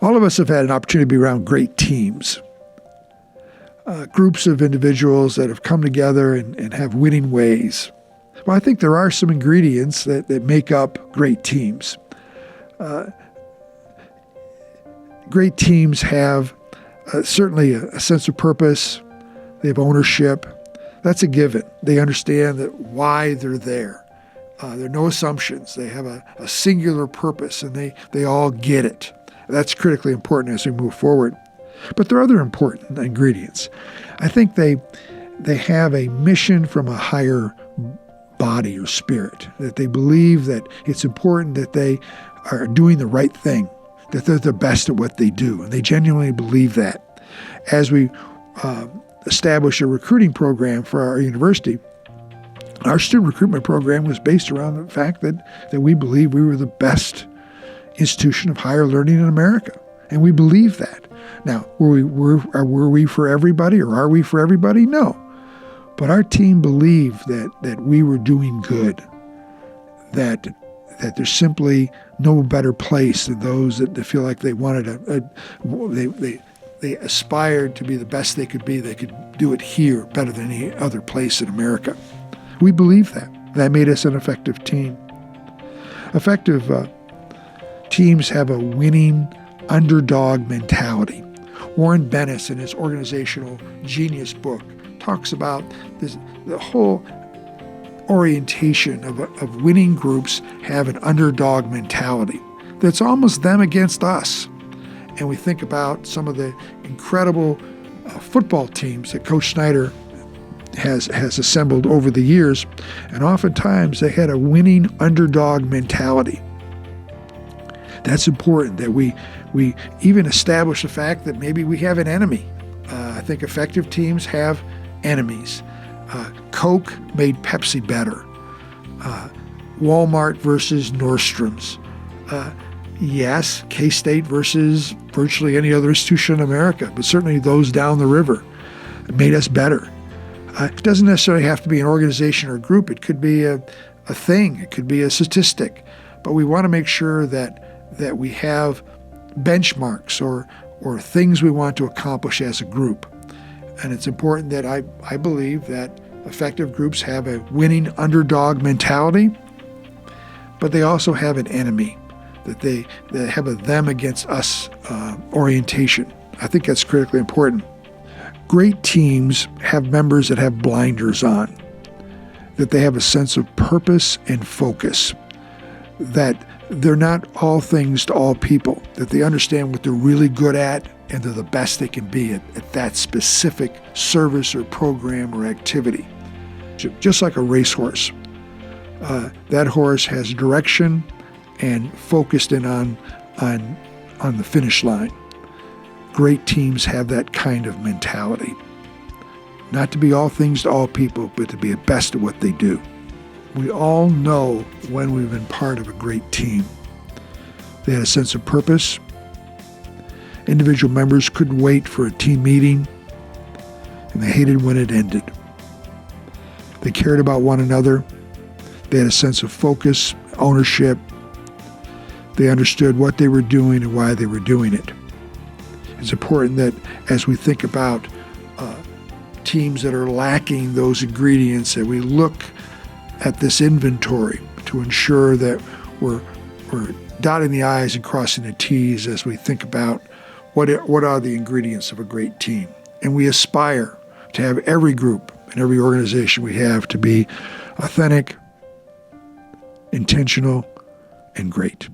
All of us have had an opportunity to be around great teams, groups of individuals that have come together and have winning ways. Well, I think there are some ingredients that make up great teams. Great teams have certainly a sense of purpose. They have ownership. That's a given. They understand that why they're there. There are no assumptions. They have a singular purpose, and they all get it. That's critically important as we move forward. But there are other important ingredients. I think they have a mission from a higher body or spirit, that they believe that it's important that they are doing the right thing, that they're the best at what they do, and they genuinely believe that. As we establish a recruiting program for our university, our student recruitment program was based around the fact that we believe we were the best institution of higher learning in America, and we believe that. Now, were we for everybody, or are we for everybody? No. But our team believed that we were doing good, that there's simply no better place than those that feel like they wanted they aspired to be the best they could be. They could do it here better than any other place in America. We believe that. That made us an effective team. Effective teams have a winning underdog mentality. Warren Bennis, in his Organizational Genius book, talks about the whole orientation of winning groups have an underdog mentality. That's almost them against us. And we think about some of the incredible football teams that Coach Snyder has assembled over the years, and oftentimes they had a winning underdog mentality. That's important, that we even establish the fact that maybe we have an enemy. I think effective teams have enemies. Coke made Pepsi better. Walmart versus Nordstrom's. Yes, K-State versus virtually any other institution in America, but certainly those down the river made us better. It doesn't necessarily have to be an organization or a group. It could be a thing. It could be a statistic. But we want to make sure that we have benchmarks or things we want to accomplish as a group. And it's important that I believe that effective groups have a winning underdog mentality, but they also have an enemy, that they have a them against us orientation. I think that's critically important. Great teams have members that have blinders on, that they have a sense of purpose and focus, that they're not all things to all people, that they understand what they're really good at and they're the best they can be at that specific service or program or activity. Just like a racehorse, that horse has direction and focused in on the finish line. Great teams have that kind of mentality. Not to be all things to all people, but to be the best at what they do. We all know when we've been part of a great team. They had a sense of purpose. Individual members couldn't wait for a team meeting, and they hated when it ended. They cared about one another. They had a sense of focus, ownership. They understood what they were doing and why they were doing it. It's important that as we think about teams that are lacking those ingredients, that we look at this inventory to ensure that we're dotting the I's and crossing the T's as we think about what are the ingredients of a great team. And we aspire to have every group and every organization we have to be authentic, intentional, and great.